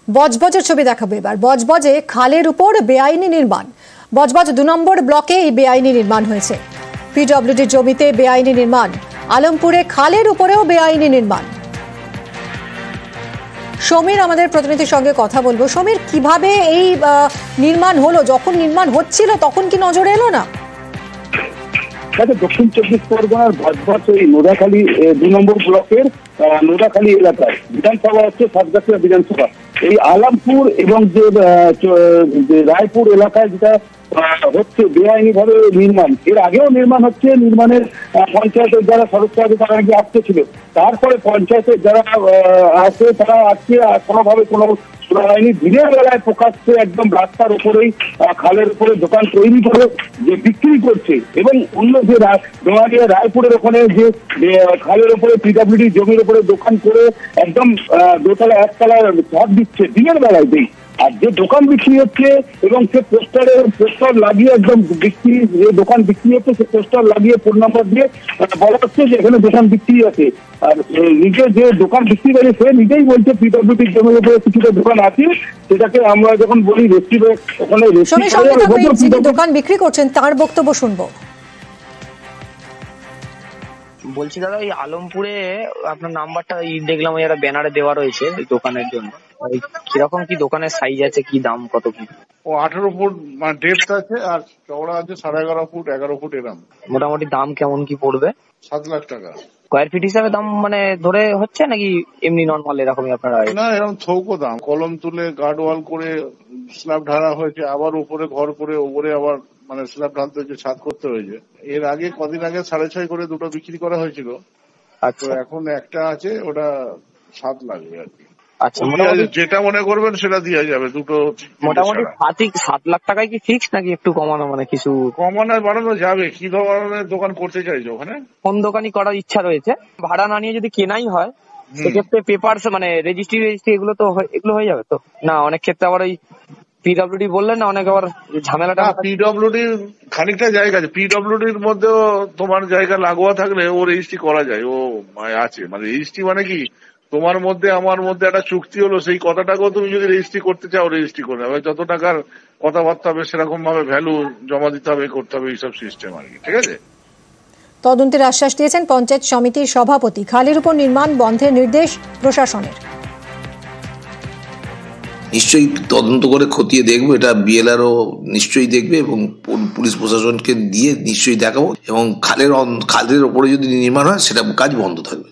বজবজের ছবি দেখাবো এবার। বজবজে খালের উপর বেআইনি নির্মাণ। বজবজ 2 নম্বর ব্লকে এই বেআইনি নির্মাণ হয়েছে। পিডব্লিউডির জমিতে বেআইনি নির্মাণ, আলমপুরে খালের উপরেও বেআইনি নির্মাণ। সমীর আমাদের প্রতিনিধির সঙ্গে কথা বলবো। সমীর, কিভাবে এই নির্মাণ হলো? যখন নির্মাণ হচ্ছিল তখন কি নজরে এলো না? দক্ষিণ 24 পরগনার বজবজ এই নোদাখালী 2 নম্বর ব্লকের নোদাখালী এলাকায় বিধানসভা হচ্ছে সাতগাছিয়া বিধানসভা। এই আলমপুর এবং যে রায়পুর এলাকায় যেটা হচ্ছে বেআইনি ভাবে নির্মাণ, এর আগেও নির্মাণ হচ্ছে। নির্মাণের পঞ্চায়েতের যারা সদস্য আছে তারা নাকি আসতে ছিল, তারপরে পঞ্চায়েতের যারা আছে তারা আজকে কোনোভাবে কোনো হয়নি। দিনের বেলায় প্রকাশ্যে একদম রাস্তার উপরেই খালের উপরে দোকান তৈরি করে যে বিক্রি করছে, এবং অন্য যে ডোমারিয়া রায়পুরের ওখানে যে খালের উপরে পিডব্লিউডি জমির উপরে দোকান করে একদম দোতলা একতলা ছাদ দিচ্ছে দিনের বেলায় দেই। আর যে দোকান বিক্রি হচ্ছে এবং সে পোস্টার লাগিয়ে একদম বিক্রি, যে দোকান বিক্রি হচ্ছে সে পোস্টার লাগিয়ে ফোন নাম্বার দিয়ে বলা হচ্ছে যে এখানে দোকান বিক্রি আছে। আর নিজে যে দোকান বিক্রি করে সে নিজেই বলছে পিডব্লিউডির জমির উপরে কিছুটা দোকান আছে, সেটাকে আমরা যখন বলি ওখানে দোকান বিক্রি করছেন তার বক্তব্য শুনবো। বলছি দাদা, এই আলমপুরে আপনার নাম্বারটা দেখলাম ওই একটা ব্যানারে দেওয়া রয়েছে দোকানের জন্য। কিরকম কি দোকানের সাইজ আছে, কি দাম, কত কি? ও 18 ফুট মানে ডেপথ আছে, আর চওড়া আছে 11.5 ফুট 11 ফুট এরকম। মোটামুটি দাম কেমন কি পড়বে? 7 লাখ টাকা। স্কয়ার ফিট হিসাবে দাম মানে ধরে হচ্ছে নাকি এমনি নর্মাল এরকমই আপনারা? না, এরকম থৌকো দাম। কলম তুলে গার্ড ওয়াল করে স্ল্যাব ঢালা হয়েছে, আবার উপরে ঘর করে ওপরে আবার মানে স্ল্যাব ঢালতে হয়েছে, ছাদ করতে হয়েছে। এর আগে কদিন আগে 6.5 করে দুটো বিক্রি করা হয়েছিল। আচ্ছা, এখন একটা আছে, ওটা 7 লাগবে আর কি। আচ্ছা, যেটা মনে করবেন সেটা দেওয়া যাবে। দুটো মোটামুটি 7 লাখ টাকায় কি ফিক্স নাকি একটু কমানো, মানে কিছু কমানো বাড়ানো যাবে? কি ধরনের দোকান করতে চাইছো ওখানে? কোন দোকানই করার ইচ্ছা রয়েছে। ভাড়া না নিয়ে যদি কেনাই হয় সেক্ষেত্রে পেপারস মানে রেজিস্ট্রি এগুলো তো এগুলো হয়ে যাবে তো না? অনেক ক্ষেত্রে আবার ওই পিডব্লিউডি বললেন না, অনেক আবার ঝামেলাটা। পিডব্লিউডির খানিকটা জায়গা আছে, পিডব্লিউডির মধ্যেও তোমার জায়গা লাগোয়া থাকলে ও রেজিস্ট্রি করা যায়। ও আছে মানে রেজিস্ট্রি মানে কি, তোমার মধ্যে আমার মধ্যে একটা চুক্তি হলো, সেই কথাটাকেও তুমি যদি রেজিস্ট্রি করতে চাও রেজিস্ট্রি করে নেবে। যত টাকার কথাবার্তা হবে সেরকম ভাবে ভ্যালু জমা দিতে হবে, করতে হবে, এইসব সিস্টেম আর কি। ঠিক আছে। তদন্তের আশ্বাস দিয়েছেন পঞ্চায়েত সমিতির সভাপতি। খালের উপর নির্মাণ বন্ধের নির্দেশ প্রশাসনের। নিশ্চয়ই তদন্ত করে খতিয়ে দেখবো, এটা বিএলআরও নিশ্চয়ই দেখবে এবং পুলিশ প্রশাসনকে দিয়ে নিশ্চয়ই দেখাবো, এবং খালের ওপরে যদি নির্মাণ হয় সেটা কাজ বন্ধ থাকবে।